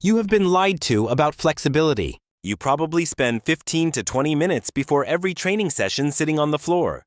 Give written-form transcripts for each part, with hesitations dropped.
You have been lied to about flexibility. You probably spend 15 to 20 minutes before every training session sitting on the floor,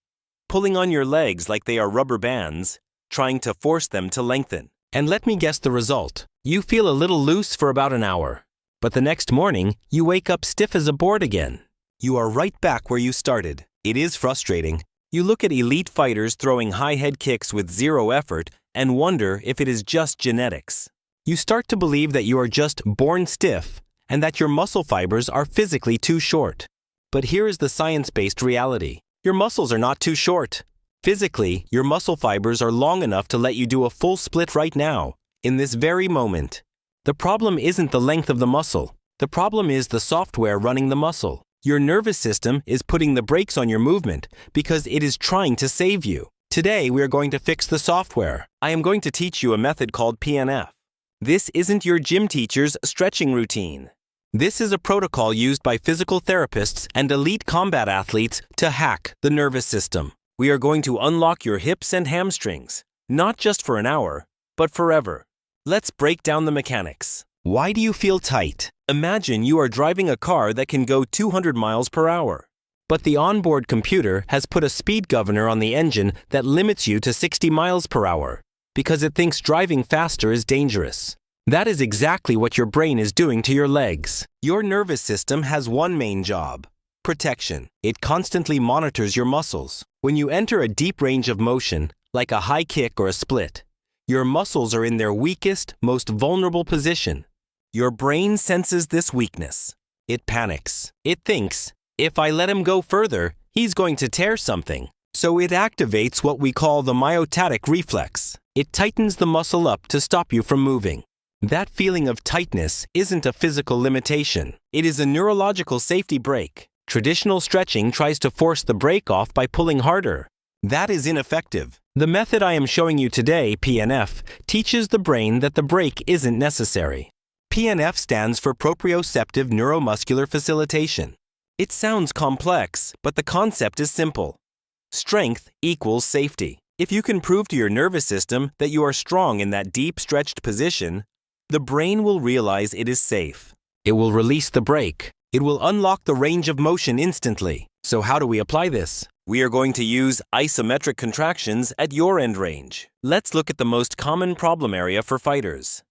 pulling on your legs like they are rubber bands, trying to force them to lengthen. And let me guess the result. You feel a little loose for about an hour. But the next morning, you wake up stiff as a board again. You are right back where you started. It is frustrating. You look at elite fighters throwing high head kicks with zero effort and wonder if it is just genetics. You start to believe that you are just born stiff and that your muscle fibers are physically too short. But here is the science-based reality. Your muscles are not too short. Physically, your muscle fibers are long enough to let you do a full split right now, in this very moment. The problem isn't the length of the muscle. The problem is the software running the muscle. Your nervous system is putting the brakes on your movement because it is trying to save you. Today, we are going to fix the software. I am going to teach you a method called PNF. This isn't your gym teacher's stretching routine. This is a protocol used by physical therapists and elite combat athletes to hack the nervous system. We are going to unlock your hips and hamstrings, not just for an hour, but forever. Let's break down the mechanics. Why do you feel tight? Imagine you are driving a car that can go 200 miles per hour. But the onboard computer has put a speed governor on the engine that limits you to 60 miles per hour because it thinks driving faster is dangerous. That is exactly what your brain is doing to your legs. Your nervous system has one main job: protection. It constantly monitors your muscles. When you enter a deep range of motion, like a high kick or a split, your muscles are in their weakest, most vulnerable position. Your brain senses this weakness. It panics. It thinks, if I let him go further, he's going to tear something. So it activates what we call the Myotatic Reflex. It tightens the muscle up to stop you from moving. That feeling of tightness isn't a physical limitation. It is a neurological safety brake. Traditional stretching tries to force the brake off by pulling harder. That is ineffective. The method I am showing you today, PNF, teaches the brain that the brake isn't necessary. PNF stands for Proprioceptive Neuromuscular Facilitation. It sounds complex, but the concept is simple. Strength equals safety. If you can prove to your nervous system that you are strong in that deep, stretched position, the brain will realize it is safe. It will release the brake. It will unlock the range of motion instantly. So how do we apply this? We are going to use isometric contractions at your end range. Let's look at the most common problem area for fighters: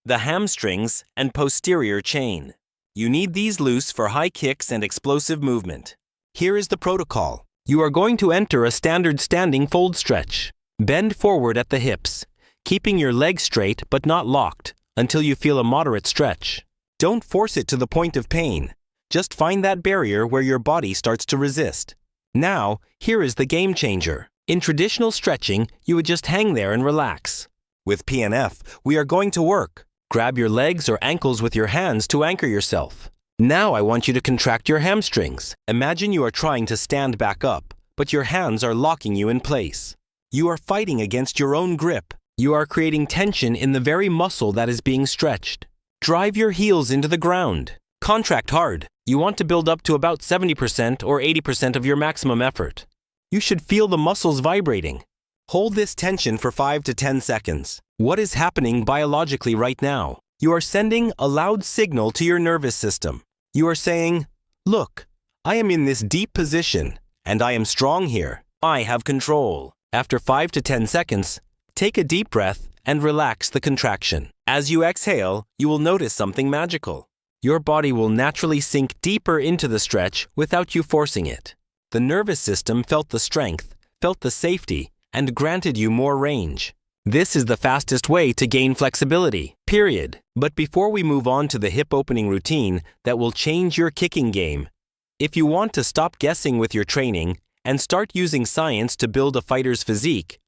the hamstrings and posterior chain. You need these loose for high kicks and explosive movement. Here is the protocol. You are going to enter a standard standing fold stretch. Bend forward at the hips, keeping your legs straight but not locked until you feel a moderate stretch. Don't force it to the point of pain. Just find that barrier where your body starts to resist. Now, here is the game changer. In traditional stretching, you would just hang there and relax. With PNF, we are going to work. Grab your legs or ankles with your hands to anchor yourself. Now I want you to contract your hamstrings. Imagine you are trying to stand back up, but your hands are locking you in place. You are fighting against your own grip. You are creating tension in the very muscle that is being stretched. Drive your heels into the ground. Contract hard. You want to build up to about 70% or 80% of your maximum effort. You should feel the muscles vibrating. Hold this tension for 5 to 10 seconds. What is happening biologically right now? You are sending a loud signal to your nervous system. You are saying, look, I am in this deep position, and I am strong here. I have control. After 5 to 10 seconds, take a deep breath and relax the contraction. As you exhale, you will notice something magical. Your body will naturally sink deeper into the stretch without you forcing it. The nervous system felt the strength, felt the safety, and granted you more range. This is the fastest way to gain flexibility, period. But before we move on to the hip opening routine that will change your kicking game, if you want to stop guessing with your training and start using science to build a fighter's physique,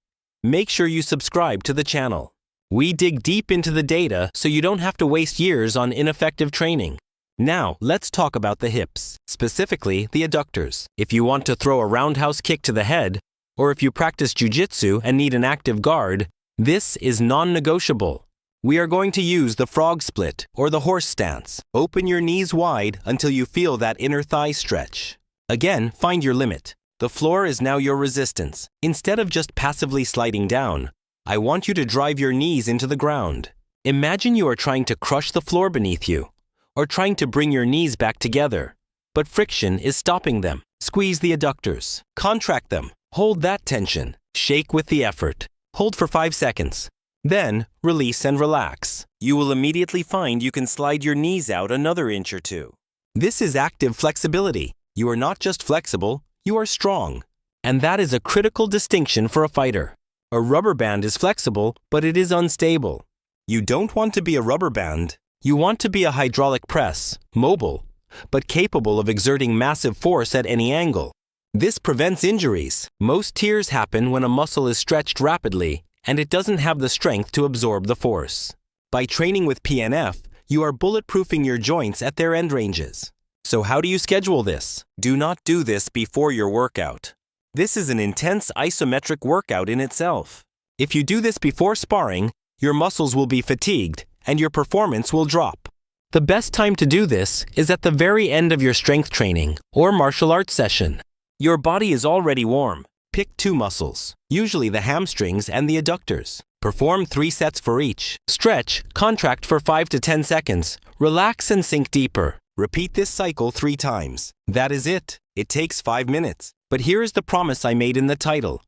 make sure you subscribe to the channel. We dig deep into the data so you don't have to waste years on ineffective training. Now, let's talk about the hips, specifically the adductors. If you want to throw a roundhouse kick to the head, or if you practice jiu-jitsu and need an active guard, this is non-negotiable. We are going to use the frog split or the horse stance. Open your knees wide until you feel that inner thigh stretch. Again, find your limit. The floor is now your resistance. Instead of just passively sliding down, I want you to drive your knees into the ground. Imagine you are trying to crush the floor beneath you, or trying to bring your knees back together, but friction is stopping them. Squeeze the adductors. Contract them. Hold that tension. Shake with the effort. Hold for 5 seconds. Then, release and relax. You will immediately find you can slide your knees out another inch or two. This is active flexibility. You are not just flexible, you are strong. And that is a critical distinction for a fighter. A rubber band is flexible, but it is unstable. You don't want to be a rubber band. You want to be a hydraulic press, mobile, but capable of exerting massive force at any angle. This prevents injuries. Most tears happen when a muscle is stretched rapidly and it doesn't have the strength to absorb the force. By training with PNF, you are bulletproofing your joints at their end ranges. So how do you schedule this? Do not do this before your workout. This is an intense isometric workout in itself. If you do this before sparring, your muscles will be fatigued and your performance will drop. The best time to do this is at the very end of your strength training or martial arts session. Your body is already warm. Pick 2 muscles, usually the hamstrings and the adductors. Perform 3 sets for each. Stretch, contract for 5 to 10 seconds. Relax and sink deeper. Repeat this cycle 3 times. That is it. It takes 5 minutes. But here is the promise I made in the title.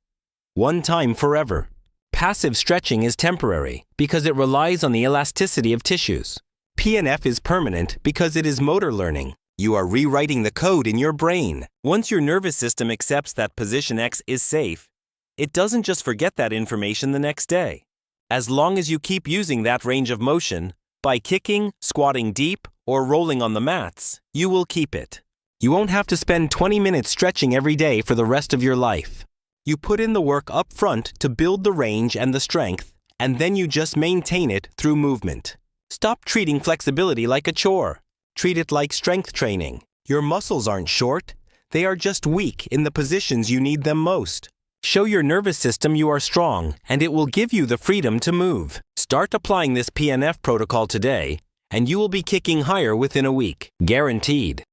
One time forever. Passive stretching is temporary because it relies on the elasticity of tissues. PNF is permanent because it is motor learning. You are rewriting the code in your brain. Once your nervous system accepts that position X is safe, it doesn't just forget that information the next day. As long as you keep using that range of motion, by kicking, squatting deep, or rolling on the mats, you will keep it. You won't have to spend 20 minutes stretching every day for the rest of your life. You put in the work up front to build the range and the strength, and then you just maintain it through movement. Stop treating flexibility like a chore. Treat it like strength training. Your muscles aren't short. They are just weak in the positions you need them most. Show your nervous system you are strong, and it will give you the freedom to move. Start applying this PNF protocol today, and you will be kicking higher within a week. Guaranteed.